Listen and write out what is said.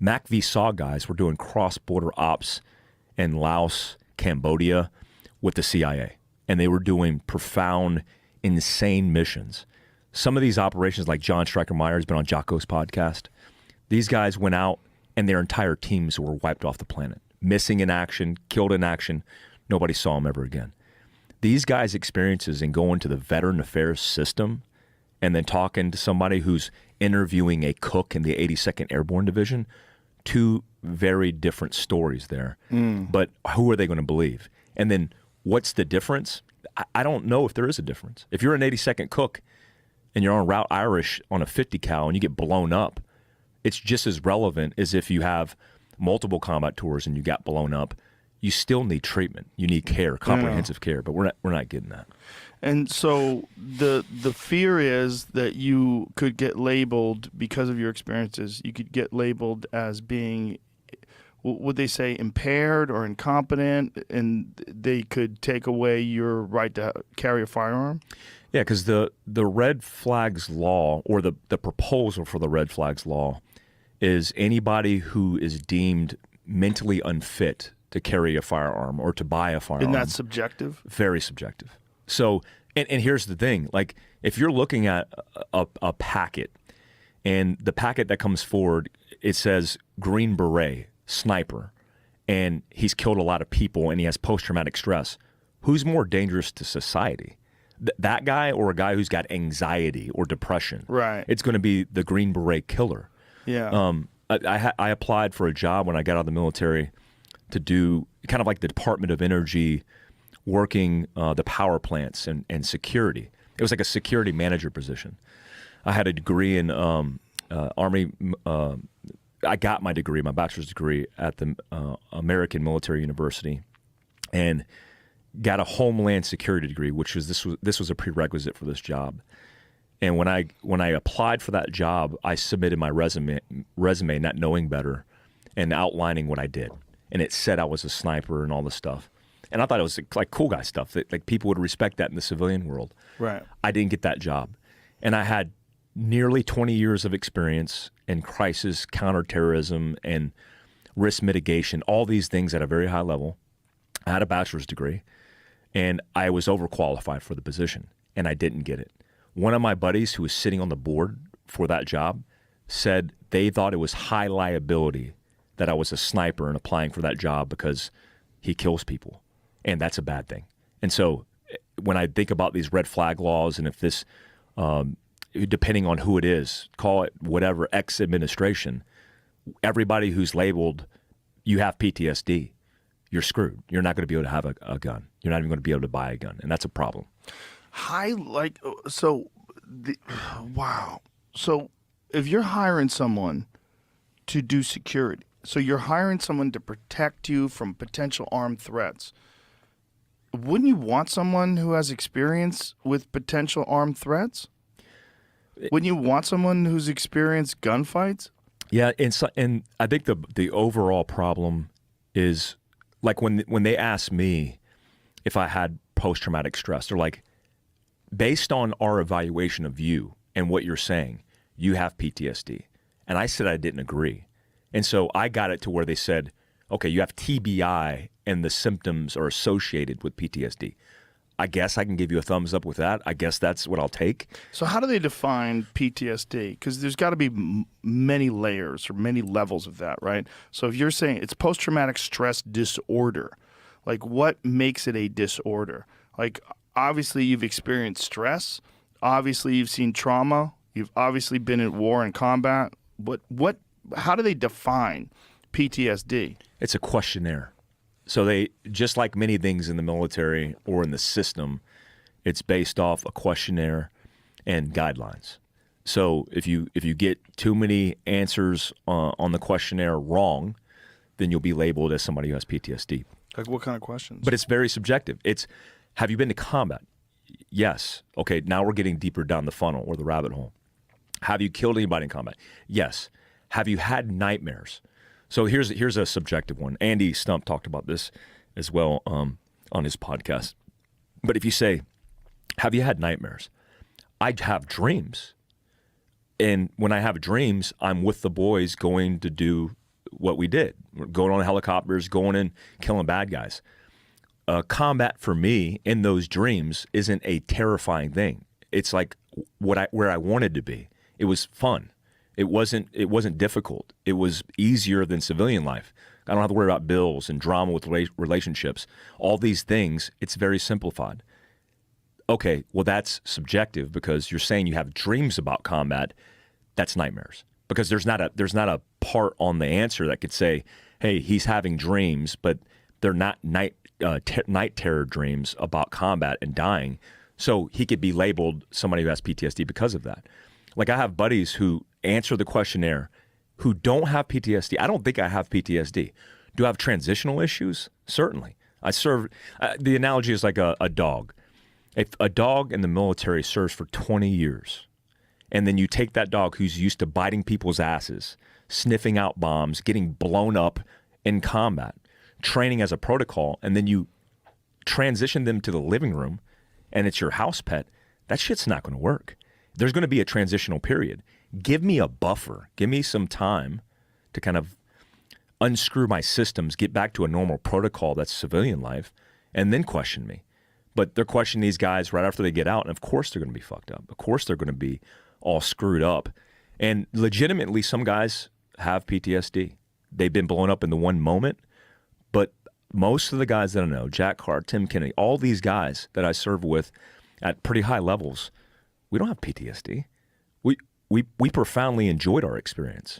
MACV SAW guys were doing cross-border ops in Laos, Cambodia with the CIA. And they were doing profound, insane missions. Some of these operations, like John Stryker-Meyer has been on Jocko's podcast, these guys went out and their entire teams were wiped off the planet. Missing in action, killed in action. Nobody saw them ever again. These guys' experiences in going to the Veteran Affairs system and then talking to somebody who's interviewing a cook in the 82nd Airborne Division, two very different stories there. But who are they going to believe? And then what's the difference? I don't know if there is a difference. If you're an 82nd cook and you're on Route Irish on a 50 cal and you get blown up, it's just as relevant as if you have multiple combat tours and you got blown up. You still need treatment. You need care, comprehensive care, but we're not getting that. And so the fear is that you could get labeled because of your experiences. You could get labeled as being, would they say, impaired or incompetent, and they could take away your right to carry a firearm? Yeah, because the red flags law, or the proposal for the red flags law, is anybody who is deemed mentally unfit to carry a firearm or to buy a firearm. And that's subjective? Very subjective. So, and here's the thing, like if you're looking at a packet and the packet that comes forward, it says Green Beret, sniper, and he's killed a lot of people and he has post-traumatic stress, who's more dangerous to society? That guy or a guy who's got anxiety or depression? Right. It's going to be the Green Beret killer. Yeah. I applied for a job when I got out of the military to do kind of like the Department of Energy, working the power plants and security. It was like a security manager position. I had a degree in Army. I got my degree, my bachelor's degree, at the American Military University, and got a Homeland Security degree, which was this was a prerequisite for this job. And when I applied for that job, I submitted my resume not knowing better and outlining what I did. And it said I was a sniper and all this stuff. And I thought it was like cool guy stuff, that like people would respect that in the civilian world. Right. I didn't get that job. And I had nearly 20 years of experience in crisis, counterterrorism, and risk mitigation, all these things at a very high level. I had a bachelor's degree, and I was overqualified for the position, and I didn't get it. One of my buddies who was sitting on the board for that job said they thought it was high liability that I was a sniper and applying for that job because he kills people, and that's a bad thing. And so when I think about these red flag laws, and if this, depending on who it is, call it whatever, X administration, everybody who's labeled, you have PTSD, you're screwed. You're not going to be able to have a gun. You're not even going to be able to buy a gun, and that's a problem. Wow. So if you're hiring someone to do security, so you're hiring someone to protect you from potential armed threats, wouldn't you want someone who has experience with potential armed threats? Wouldn't you want someone who's experienced gunfights? Yeah, and I think the overall problem is, like when they ask me if I had post-traumatic stress, they're like, based on our evaluation of you and what you're saying, you have PTSD. And I said I didn't agree. And so I got it to where they said, okay, you have TBI and the symptoms are associated with PTSD. I guess I can give you a thumbs up with that. I guess that's what I'll take. So how do they define PTSD? Because there's got to be many layers or many levels of that, right? So if you're saying it's post-traumatic stress disorder, like what makes it a disorder? Like obviously you've experienced stress. Obviously you've seen trauma. You've obviously been in war and combat. How do they define PTSD? It's a questionnaire. So they, just like many things in the military or in the system, it's based off a questionnaire and guidelines. So if you get too many answers on the questionnaire wrong, then you'll be labeled as somebody who has PTSD. Like what kind of questions? But it's very subjective. It's, have you been to combat? Yes. Okay, now we're getting deeper down the funnel or the rabbit hole. Have you killed anybody in combat? Yes. Have you had nightmares? So here's a subjective one. Andy Stump talked about this as well on his podcast. But if you say, have you had nightmares? I have dreams. And when I have dreams, I'm with the boys going to do what we did. We're going on helicopters, going and killing bad guys. Combat for me in those dreams isn't a terrifying thing. It's like where I wanted to be. It was fun. It wasn't difficult. It was easier than civilian life. I don't have to worry about bills and drama with relationships. All these things, it's very simplified. Okay, well, that's subjective because you're saying you have dreams about combat. That's nightmares because there's not a part on the answer that could say, hey, he's having dreams, but they're not night terror dreams about combat and dying. So he could be labeled somebody who has PTSD because of that. Like I have buddies who answer the questionnaire who don't have PTSD. I don't think I have PTSD. Do I have transitional issues? Certainly. I serve. The analogy is like a dog. If a dog in the military serves for 20 years, and then you take that dog who's used to biting people's asses, sniffing out bombs, getting blown up in combat, training as a protocol, and then you transition them to the living room, and it's your house pet, that shit's not going to work. There's going to be a transitional period. Give me a buffer. Give me some time to kind of unscrew my systems, get back to a normal protocol that's civilian life, and then question me. But they're questioning these guys right after they get out, and of course they're going to be fucked up. Of course they're going to be all screwed up. And legitimately, some guys have PTSD. They've been blown up in the one moment, but most of the guys that I know, Jack Hart, Tim Kennedy, all these guys that I serve with at pretty high levels, we don't have PTSD. We profoundly enjoyed our experience.